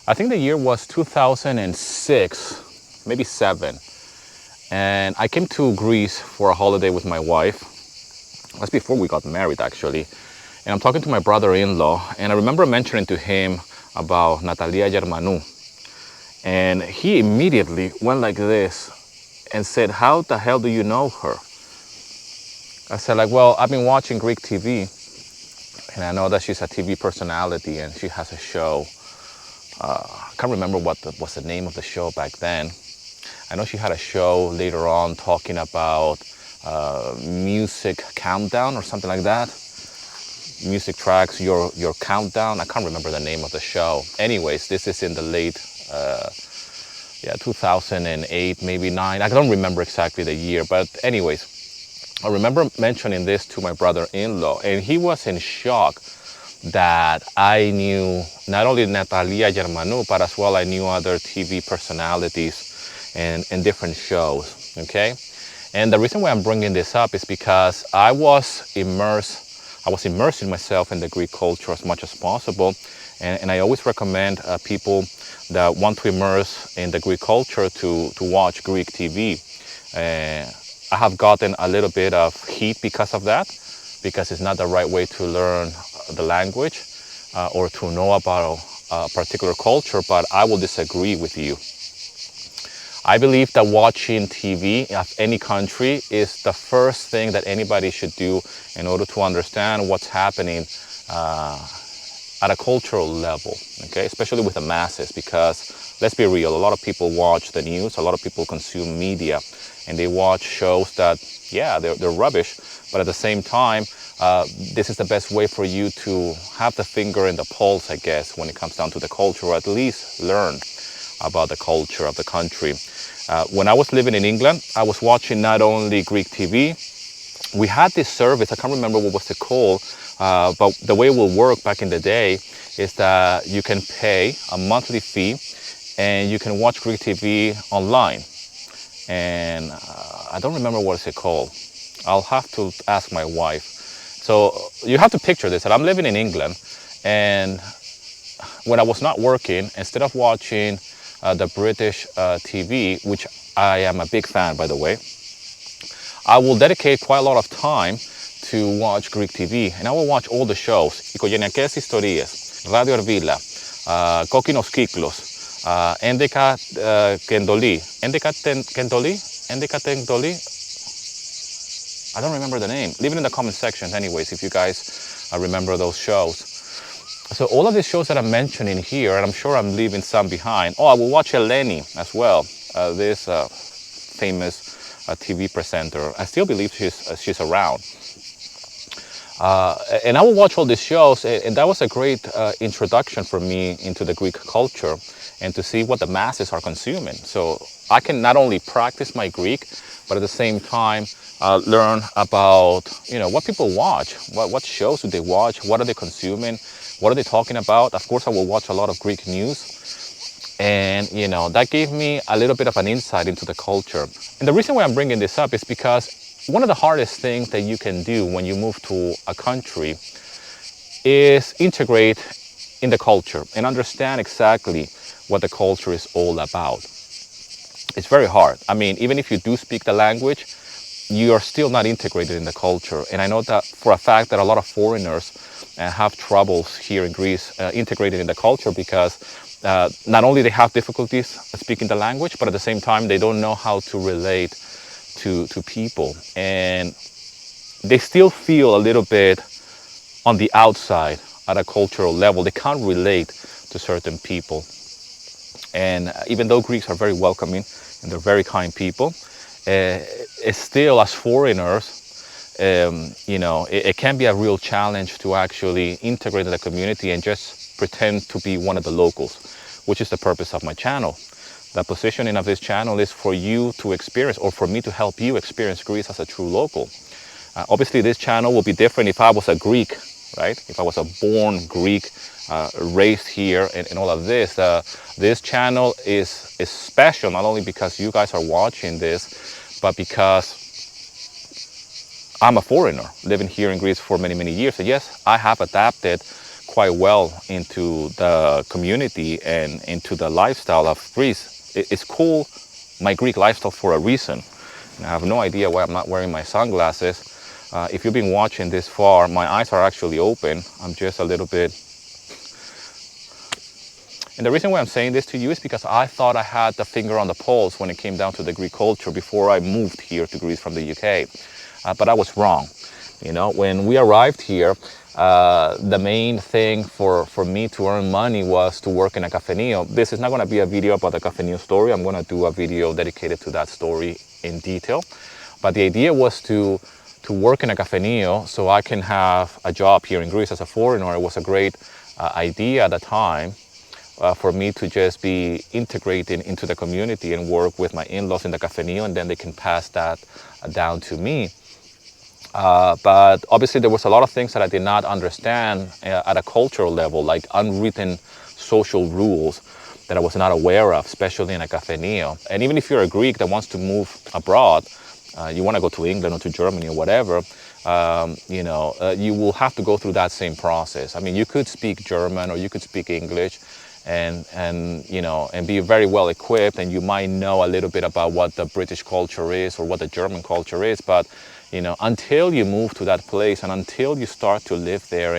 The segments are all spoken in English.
I think the year was 2006, maybe 7. And I came to Greece for a holiday with my wife. That's before we got married, actually. And I'm talking to my brother-in-law, and I remember mentioning to him about Natalia Germanu. And he immediately went like this and said, "How the hell do you know her?" I said, like, "Well, I've been watching Greek TV, and I know that she's a TV personality, and she has a show. I can't remember what was the name of the show back then. I know she had a show later on talking about music countdown or something like that. Music tracks, your countdown. I can't remember the name of the show. Anyways, this is in the late, 2008, maybe 9. I don't remember exactly the year, but anyways, I remember mentioning this to my brother-in-law, and he was in shock that I knew not only Natalia Germanu, but as well I knew other TV personalities and different shows, okay? And the reason why I'm bringing this up is because I was immersing myself in the Greek culture as much as possible. And I always recommend people that want to immerse in the Greek culture to watch Greek TV. I have gotten a little bit of heat because of that, because it's not the right way to learn the language or to know about a particular culture, but I will disagree with you. I believe that watching TV of any country is the first thing that anybody should do in order to understand what's happening at a cultural level, okay? Especially with the masses, because let's be real, a lot of people watch the news, a lot of people consume media, and they watch shows that, yeah, they're rubbish, but at the same time, this is the best way for you to have the finger in the pulse, I guess, when it comes down to the culture, or at least learn about the culture of the country. When I was living in England, I was watching not only Greek TV. We had this service, I can't remember what was it called, but the way it will work back in the day is that you can pay a monthly fee and you can watch Greek TV online. And I don't remember what it's called. I'll have to ask my wife. So you have to picture this, that I'm living in England, and when I was not working, instead of watching the British TV, which I am a big fan, by the way, I will dedicate quite a lot of time to watch Greek TV, and I will watch all the shows. Οικογενειακές ιστορίες, Radio Ervila, Κόκκινος κύκλος, 11 και εντολή. 11 και εντολή? 11 και εντολή? I don't remember the name. Leave it in the comment section anyways if you guys remember those shows. So all of these shows that I'm mentioning here, and I'm sure I'm leaving some behind. Oh, I will watch Eleni as well, this famous TV presenter. I still believe she's around. And I will watch all these shows, and that was a great introduction for me into the Greek culture and to see what the masses are consuming. So I can not only practice my Greek, but at the same time learn about, what people watch, what shows do they watch, what are they consuming, what are they talking about. Of course, I will watch a lot of Greek news. And, that gave me a little bit of an insight into the culture. And the reason why I'm bringing this up is because one of the hardest things that you can do when you move to a country is integrate in the culture and understand exactly what the culture is all about. It's very hard. I mean, even if you do speak the language, you are still not integrated in the culture. And I know that for a fact that a lot of foreigners have troubles here in Greece integrated in the culture because not only they have difficulties speaking the language, but at the same time, they don't know how to relate to people. And they still feel a little bit on the outside at a cultural level. They can't relate to certain people. And even though Greeks are very welcoming and they're very kind people, it's still, as foreigners, it can be a real challenge to actually integrate in the community and just pretend to be one of the locals, which is the purpose of my channel. The positioning of this channel is for you to experience, or for me to help you experience Greece as a true local. Obviously, this channel will be different if I was a Greek, right? If I was a born Greek, raised here and all of this. This channel is special, not only because you guys are watching this, but because I'm a foreigner living here in Greece for many, many years. So yes, I have adapted quite well into the community and into the lifestyle of Greece. It's called my Greek lifestyle for a reason. And I have no idea why I'm not wearing my sunglasses. If you've been watching this far, my eyes are actually open. I'm just a little bit. And the reason why I'm saying this to you is because I thought I had the finger on the pulse when it came down to the Greek culture before I moved here to Greece from the UK. But I was wrong. You know, when we arrived here, the main thing for me to earn money was to work in a cafenio. This is not going to be a video about the cafenio story. I'm going to do a video dedicated to that story in detail. But the idea was to work in a cafenio so I can have a job here in Greece as a foreigner. It was a great idea at the time. For me to just be integrated into the community and work with my in-laws in the cafenio, and then they can pass that down to me. But obviously there was a lot of things that I did not understand at a cultural level, like unwritten social rules that I was not aware of, especially in a cafenio. And even if you're a Greek that wants to move abroad, you want to go to England or to Germany or whatever, you will have to go through that same process. I mean, you could speak German or you could speak English, and be very well equipped, and you might know a little bit about what the British culture is or what the German culture is, but until you move to that place and until you start to live there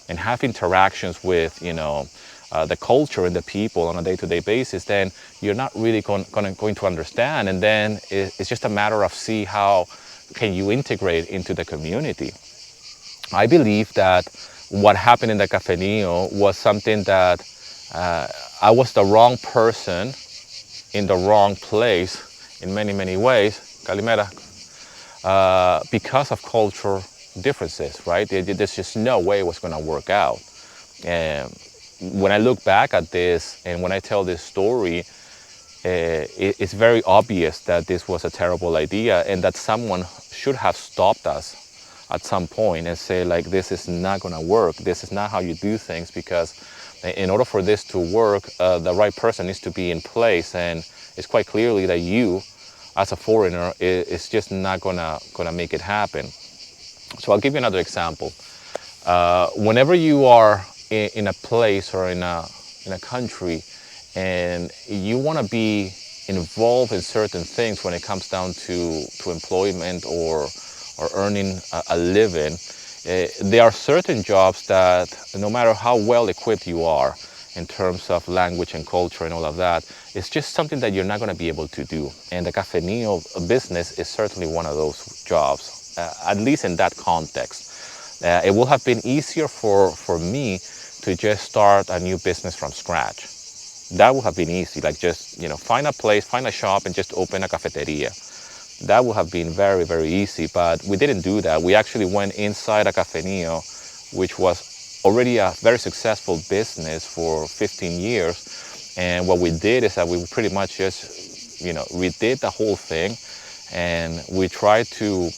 and have interactions with the culture and the people on a day-to-day basis, then you're not really going to understand, and then it's just a matter of see how can you integrate into the community. I believe that what happened in the cafenio was something that I was the wrong person in the wrong place in many, many ways, Kalimera, because of cultural differences, right? There's just no way it was going to work out. And when I look back at this and when I tell this story, it's very obvious that this was a terrible idea and that someone should have stopped us at some point and say, like, this is not going to work. This is not how you do things, because in order for this to work, the right person needs to be in place, and it's quite clearly that you, as a foreigner, is just not gonna make it happen. So I'll give you another example. Whenever you are in a place or in a country, and you want to be involved in certain things when it comes down to employment or earning a living, there are certain jobs that no matter how well equipped you are in terms of language and culture and all of that, it's just something that you're not going to be able to do. And the cafenio business is certainly one of those jobs, at least in that context. It will have been easier for me to just start a new business from scratch. That would have been easy, like just find a place, find a shop and just open a cafeteria. That would have been very, very easy, but we didn't do that. We actually went inside a cafenio, which was already a very successful business for 15 years. And what we did is that we pretty much just, redid the whole thing, and we tried to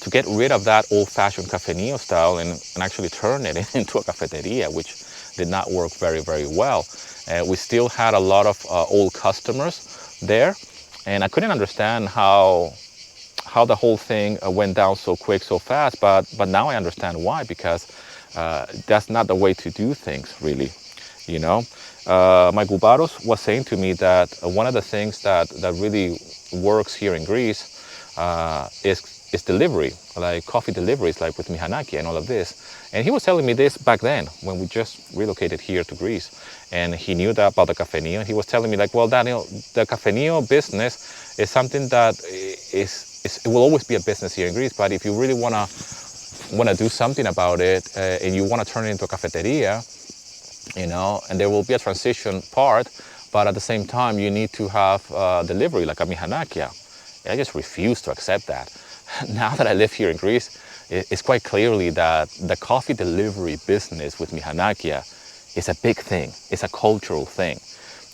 get rid of that old-fashioned cafenio style and actually turn it into a cafeteria, which did not work very, very well. We still had a lot of old customers there. And I couldn't understand how the whole thing went down so quick, so fast. But now I understand why, because that's not the way to do things, really. My Gubaros was saying to me that one of the things that really works here in Greece is delivery, like coffee deliveries, like with Mihanaki and all of this. And he was telling me this back then when we just relocated here to Greece. And he knew that about the cafenio. And he was telling me, like, well, Daniel, the cafenio business is something that it will always be a business here in Greece. But if you really want to do something about it and you want to turn it into a cafeteria, and there will be a transition part, but at the same time, you need to have delivery, like a mihanakia. I just refuse to accept that. Now that I live here in Greece, it's quite clearly that the coffee delivery business with mihanakia is a big thing. It's a cultural thing.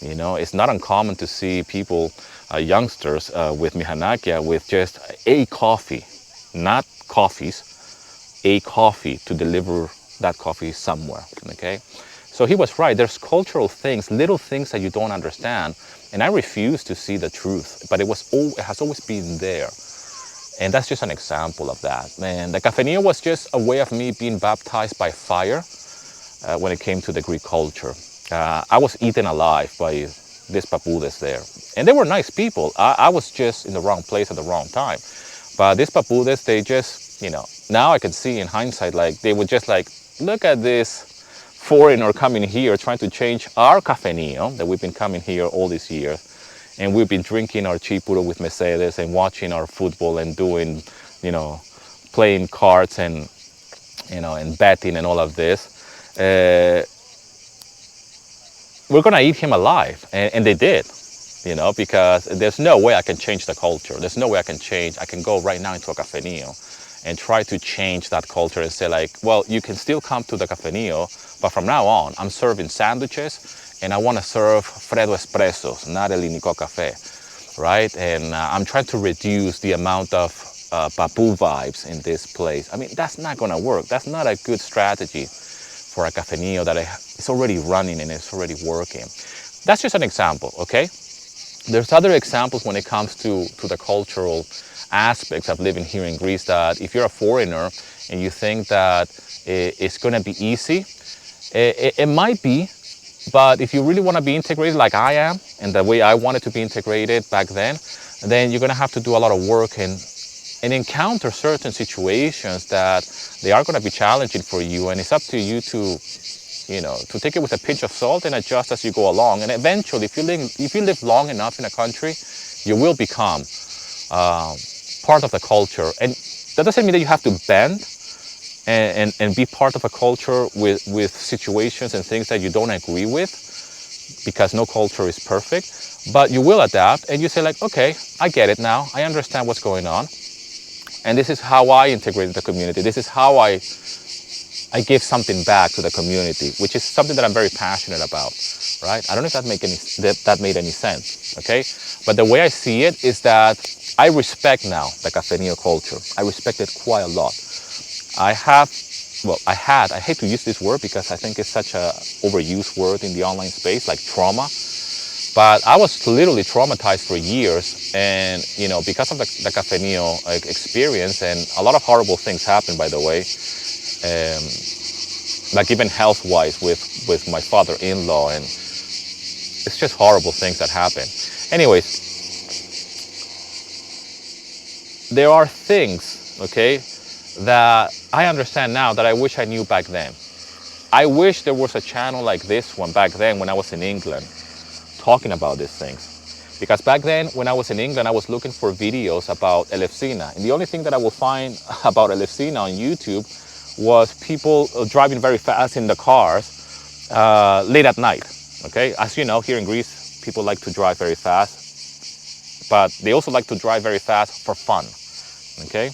It's not uncommon to see people, youngsters with mihanakia with just a coffee, not coffees, a coffee to deliver that coffee somewhere, okay? So he was right. There's cultural things, little things that you don't understand, and I refuse to see the truth, but it has always been there. And that's just an example of that. And the cafenio was just a way of me being baptized by fire when it came to the Greek culture. I was eaten alive by these papudes there. And they were nice people. I was just in the wrong place at the wrong time. But these papudes, they just, now I can see in hindsight, like they would just like, look at this foreigner coming here trying to change our cafenio that we've been coming here all these years. And we've been drinking our chipuro with Mercedes and watching our football and doing, playing cards and, and betting and all of this. We're gonna eat him alive, and they did, because there's no way I can change the culture. There's no way I can go right now into a cafenio and try to change that culture and say like, well, you can still come to the cafenio, but from now on, I'm serving sandwiches and I wanna serve Fredo Espressos, not El Inico Cafe, right? And I'm trying to reduce the amount of papu vibes in this place. I mean, that's not gonna work. That's not a good strategy for a cafenio that is already running and it's already working. That's just an example, okay? There's other examples when it comes to the cultural aspects of living here in Greece, that if you're a foreigner and you think that it's gonna be easy, it might be, but if you really wanna be integrated like I am, and the way I wanted to be integrated back then you're gonna have to do a lot of work and encounter certain situations that they are going to be challenging for you, and it's up to you to take it with a pinch of salt and adjust as you go along. And eventually, if you live long enough in a country, you will become part of the culture. And that doesn't mean that you have to bend and be part of a culture with situations and things that you don't agree with, because no culture is perfect. But you will adapt and you say like, okay, I get it now. I understand what's going on. And this is how I integrate the community. This is how I give something back to the community, which is something that I'm very passionate about, right? I don't know if that made any sense, okay? But the way I see it is that I respect now the cafenio culture. I respect it quite a lot. I hate to use this word because I think it's such a overused word in the online space, like trauma. But I was literally traumatized for years, and because of the cafenio experience, and a lot of horrible things happened, by the way, like even health-wise with my father-in-law, and it's just horrible things that happen. Anyways, there are things, okay, that I understand now that I wish I knew back then. I wish there was a channel like this one back then when I was in England, talking about these things. Because back then, when I was in England, I was looking for videos about Elefsina. And the only thing that I would find about Elefsina on YouTube was people driving very fast in the cars late at night, okay? As you know, here in Greece, people like to drive very fast, but they also like to drive very fast for fun, okay?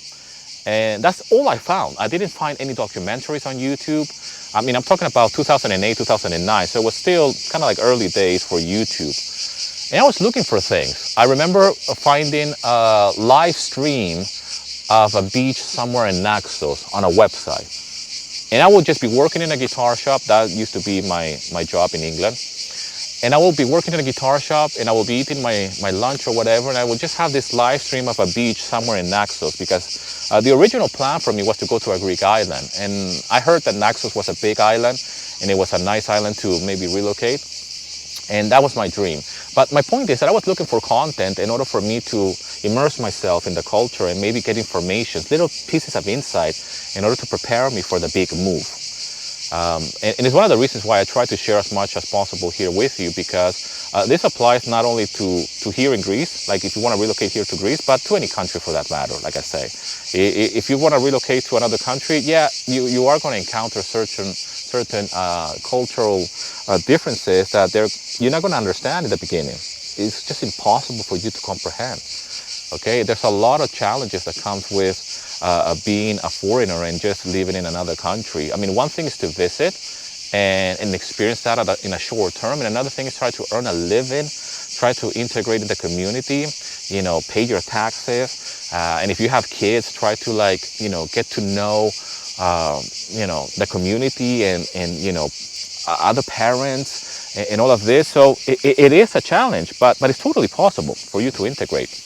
And that's all I found. I didn't find any documentaries on YouTube. I mean, I'm talking about 2008, 2009, so it was still kind of like early days for YouTube. And I was looking for things. I remember finding a live stream of a beach somewhere in Naxos on a website. And I would just be working in a guitar shop. That used to be my job in England. And I will be working in a guitar shop and I will be eating my lunch or whatever, and I will just have this live stream of a beach somewhere in Naxos, because the original plan for me was to go to a Greek island. And I heard that Naxos was a big island and it was a nice island to maybe relocate. And that was my dream. But my point is that I was looking for content in order for me to immerse myself in the culture and maybe get information, little pieces of insight in order to prepare me for the big move. And it's one of the reasons why I try to share as much as possible here with you, because this applies not only to here in Greece, like if you want to relocate here to Greece, but to any country for that matter, like I say. If you want to relocate to another country, yeah, you are going to encounter certain cultural differences that you're not going to understand in the beginning. It's just impossible for you to comprehend. Okay, there's a lot of challenges that comes with being a foreigner and just living in another country. I mean, one thing is to visit and experience that in a short term, and another thing is try to earn a living, try to integrate in the community, pay your taxes, and if you have kids, try to get to know the community and other parents and all of this. So it is a challenge, but it's totally possible for you to integrate.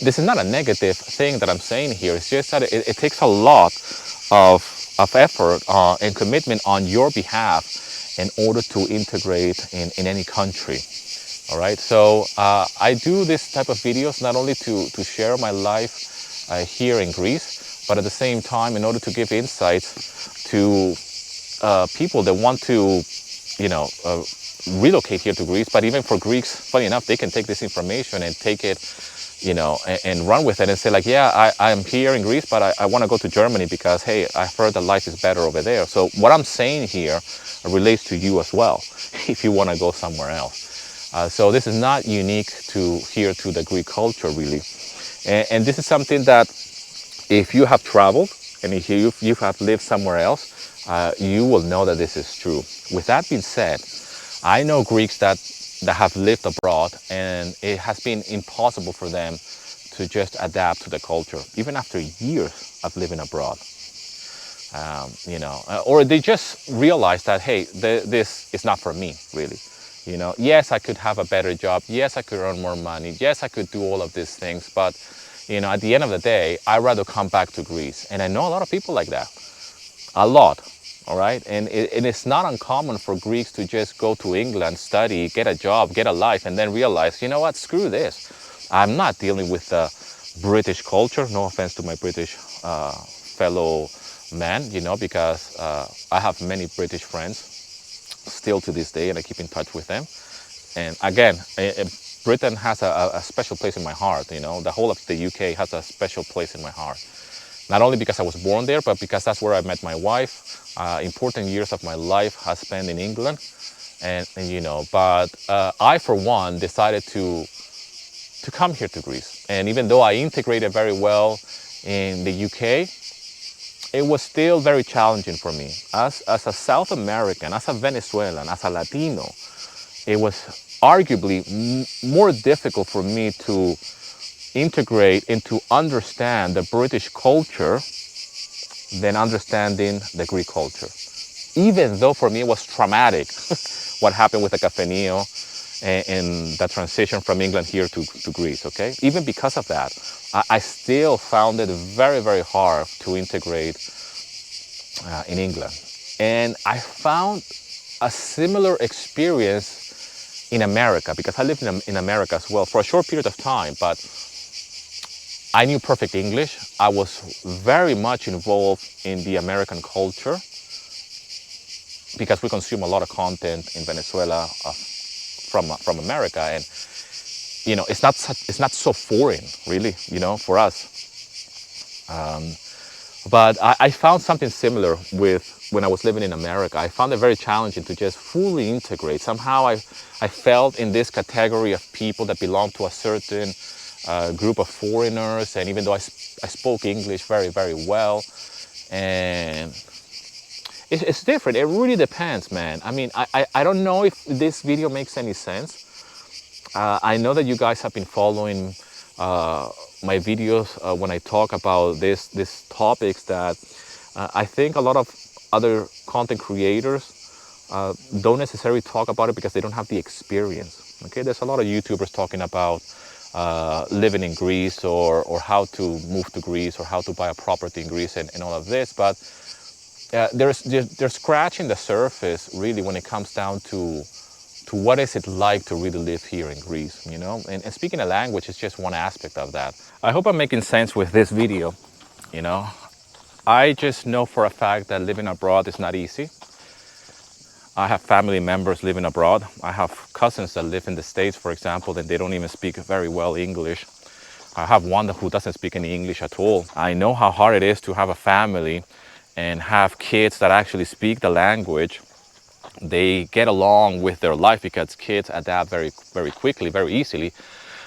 This is not a negative thing that I'm saying here. It's just that it takes a lot of of effort and commitment on your behalf in order to integrate in any country. All right, so I do this type of videos not only to share my life here in Greece, but at the same time in order to give insights to people that want to, you know, relocate here to Greece. But even for Greeks, funny enough, they can take this information and take it, you know, and run with it and say like, yeah, I'm here in Greece, but I want to go to Germany because, hey, I've heard that life is better over there. So what I'm saying here relates to you as well, if you want to go somewhere else. So this is not unique to here to the Greek culture, really. And this is something that if you have traveled and if you have lived somewhere else, you will know that this is true. With that being said, I know Greeks that have lived abroad, and it has been impossible for them to just adapt to the culture, even after years of living abroad. You know, or they just realize that, hey, this is not for me, really. You know, yes, I could have a better job. Yes, I could earn more money. Yes, I could do all of these things. But, you know, at the end of the day, I'd rather come back to Greece. And I know a lot of people like that. A lot. All right. And it's not uncommon for Greeks to just go to England, study, get a job, get a life, and then realize, you know what, screw this. I'm not dealing with the British culture. No offense to my British fellow man, you know, because I have many British friends still to this day, and I keep in touch with them. And again, Britain has a special place in my heart. You know, the whole of the UK has a special place in my heart. Not only because I was born there, but because that's where I met my wife. Important years of my life I spent in England, and you know. But I, for one, decided to come here to Greece. And even though I integrated very well in the UK, it was still very challenging for me. As a South American, as a Venezuelan, as a Latino, it was arguably more difficult for me to integrate and to understand the British culture than understanding the Greek culture. Even though for me it was traumatic, what happened with the cafenio and the transition from England here to Greece, okay? Even because of that, I still found it very, very hard to integrate in England. And I found a similar experience in America, because I lived in America as well for a short period of time, but I knew perfect English. I was very much involved in the American culture because we consume a lot of content in Venezuela from America, and you know, it's not so foreign, really, you know, for us. But I found something similar with when I was living in America. I found it very challenging to just fully integrate. Somehow I felt in this category of people that belong to a certain group of foreigners, and even though I spoke English very, very well, and it's different. It really depends, man. I mean, I don't know if this video makes any sense. I know that you guys have been following my videos when I talk about these topics that I think a lot of other content creators don't necessarily talk about it because they don't have the experience. Okay, there's a lot of YouTubers talking about living in Greece or how to move to Greece or how to buy a property in Greece and all of this, but they're scratching the surface really when it comes down to what is it like to really live here in Greece, you know? And speaking a language is just one aspect of that. I hope I'm making sense with this video, you know? I just know for a fact that living abroad is not easy. I have family members living abroad. I have cousins that live in the States, for example, and they don't even speak very well English. I have one who doesn't speak any English at all. I know how hard it is to have a family and have kids that actually speak the language. They get along with their life because kids adapt very, very quickly, very easily.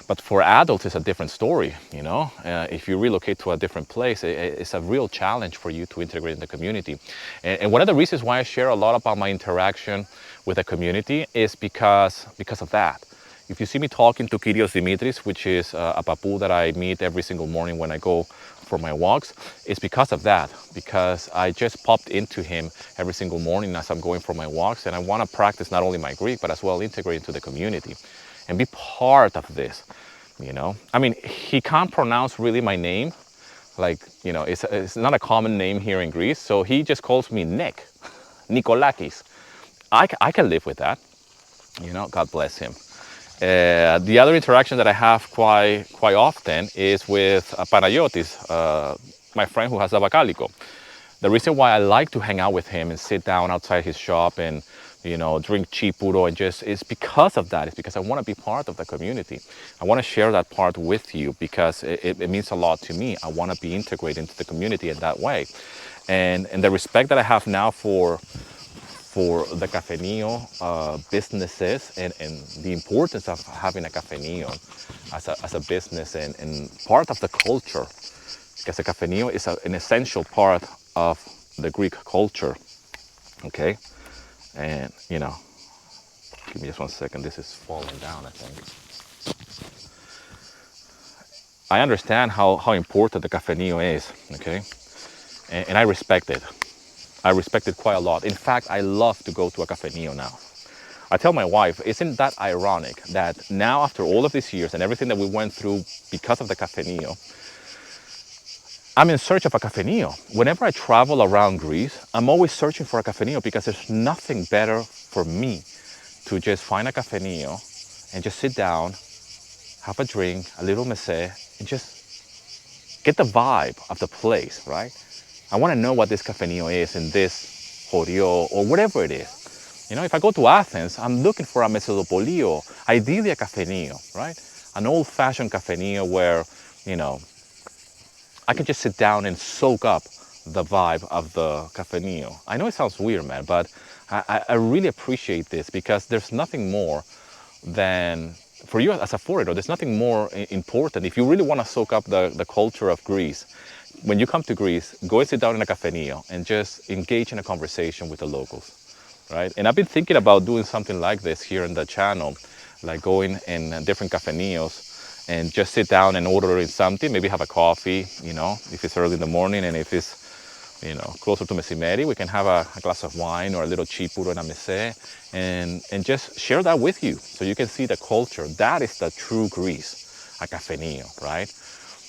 But for adults, it's a different story, you know? If you relocate to a different place, it's a real challenge for you to integrate in the community. And one of the reasons why I share a lot about my interaction with the community is because of that. If you see me talking to Kyrios Dimitris, which is a papu that I meet every single morning when I go for my walks, it's because of that, because I just popped into him every single morning as I'm going for my walks, and I want to practice not only my Greek, but as well integrate into the community and be part of this, you know? I mean, he can't pronounce really my name, like, you know, it's not a common name here in Greece. So he just calls me Nick, Nikolakis. I can live with that, you know, God bless him. The other interaction that I have quite often is with Panayotis, my friend who has a bacalico. The reason why I like to hang out with him and sit down outside his shop and, you know, drink chipuro and just is because of that. It's because I want to be part of the community. I want to share that part with you because it means a lot to me. I want to be integrated into the community in that way. And the respect that I have now for the cafenio businesses and the importance of having a cafenio as a business and part of the culture, because the cafenio is an essential part of the Greek culture. Okay, and you know, give me just 1 second. This is falling down, I think. I understand how important the cafenio is. Okay, and I respect it. I respect it quite a lot. In fact, I love to go to a cafenio now. I tell my wife, isn't that ironic that now after all of these years and everything that we went through because of the cafenio, I'm in search of a cafenio. Whenever I travel around Greece, I'm always searching for a cafenio because there's nothing better for me to just find a cafenio and just sit down, have a drink, a little mese, and just get the vibe of the place, right? I want to know what this cafenio is in this Horio or whatever it is. You know, if I go to Athens, I'm looking for a mesodopolio, ideally a cafenio, right? An old-fashioned cafenio where, you know, I can just sit down and soak up the vibe of the cafenio. I know it sounds weird, man, but I really appreciate this because there's nothing more than, for you as a foreigner, there's nothing more important. If you really want to soak up the culture of Greece, when you come to Greece, go and sit down in a cafenio and just engage in a conversation with the locals. Right? And I've been thinking about doing something like this here in the channel, like going in different cafenios and just sit down and ordering something, maybe have a coffee, you know, if it's early in the morning, and if it's, you know, closer to mesimeri, we can have a glass of wine or a little chipuro and a mese and just share that with you so you can see the culture. That is the true Greece, a cafenio, right?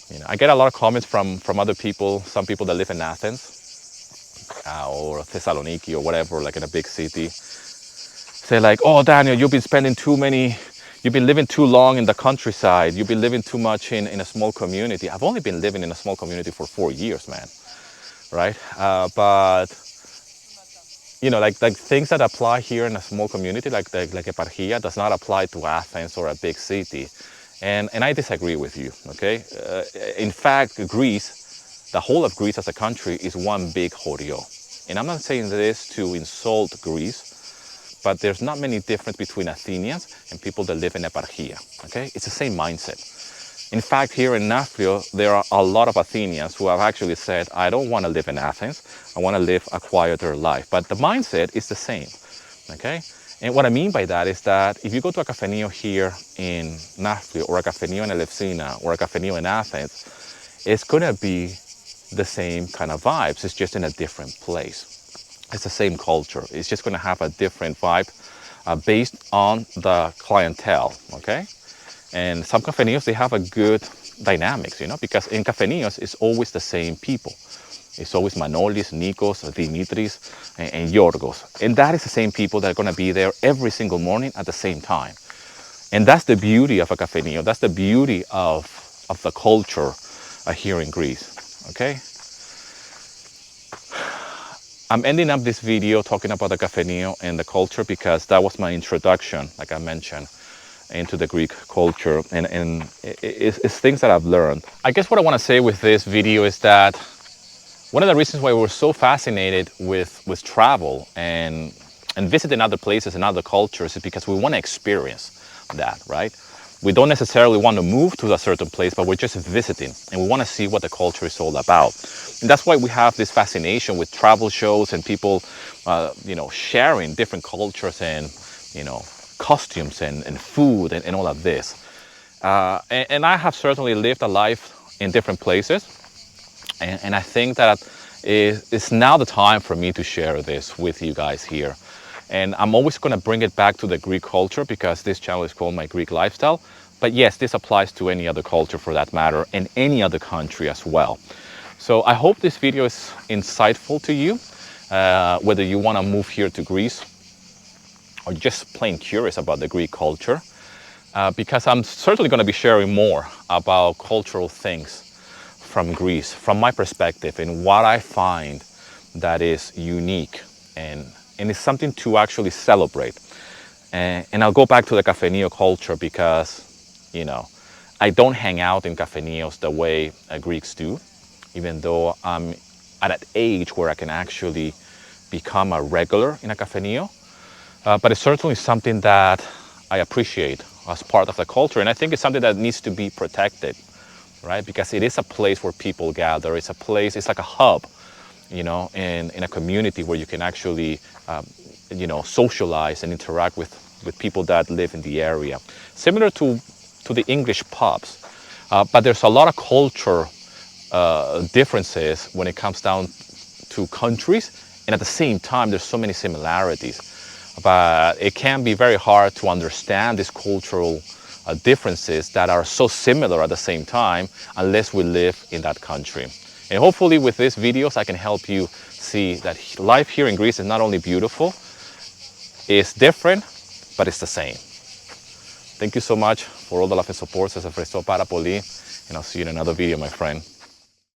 You know, I get a lot of comments from other people, some people that live in Athens, or Thessaloniki or whatever, like in a big city, say like, oh, Daniel, you've been living too long in the countryside. You've been living too much in a small community. I've only been living in a small community for 4 years, man, right? But, you know, like things that apply here in a small community, like Eparchia, does not apply to Athens or a big city. And I disagree with you, okay? In fact, Greece, the whole of Greece as a country is one big Horio. And I'm not saying this to insult Greece, but there's not many difference between Athenians and people that live in Eparchia, okay? It's the same mindset. In fact, here in Nafplio, there are a lot of Athenians who have actually said, I don't want to live in Athens, I want to live a quieter life. But the mindset is the same, okay? And what I mean by that is that if you go to a cafenio here in Nafplio or a cafenio in Elefsina or a cafenio in Athens, it's going to be the same kind of vibes. It's just in a different place. It's the same culture. It's just going to have a different vibe based on the clientele, okay? And some cafenios, they have a good dynamics, you know, because in cafenios, it's always the same people. It's always Manolis, Nikos, Dimitris, and Yorgos. And that is the same people that are going to be there every single morning at the same time. And that's the beauty of a cafenio. That's the beauty of the culture here in Greece. Okay, I'm ending up this video talking about the cafenio and the culture because that was my introduction, like I mentioned, into the Greek culture, and it's things that I've learned. I guess what I want to say with this video is that one of the reasons why we're so fascinated with travel and visiting other places and other cultures is because we want to experience that, right? We don't necessarily want to move to a certain place, but we're just visiting and we want to see what the culture is all about. And that's why we have this fascination with travel shows and people, you know, sharing different cultures and, you know, costumes and food and all of this. And I have certainly lived a life in different places. And I think that it's now the time for me to share this with you guys here. And I'm always going to bring it back to the Greek culture because this channel is called My Greek Lifestyle. But yes, this applies to any other culture for that matter, and any other country as well. So I hope this video is insightful to you, whether you want to move here to Greece or just plain curious about the Greek culture, because I'm certainly going to be sharing more about cultural things from Greece, from my perspective, and what I find that is unique and it's something to actually celebrate. And I'll go back to the cafenio culture because, I don't hang out in cafenios the way Greeks do, even though I'm at an age where I can actually become a regular in a cafenio. But it's certainly something that I appreciate as part of the culture. And I think it's something that needs to be protected, right? Because it is a place where people gather. It's a place, it's like a hub, in a community where you can actually, socialize and interact with people that live in the area. Similar to the English pubs. But there's a lot of culture differences when it comes down to countries. And at the same time, there's so many similarities. But it can be very hard to understand these cultural differences that are so similar at the same time unless we live in that country. And hopefully with these videos, I can help you see that life here in Greece is not only beautiful, it's different, but it's the same. Thank you so much for all the love and support. Se ofreció para Poli, and I'll see you in another video, my friend.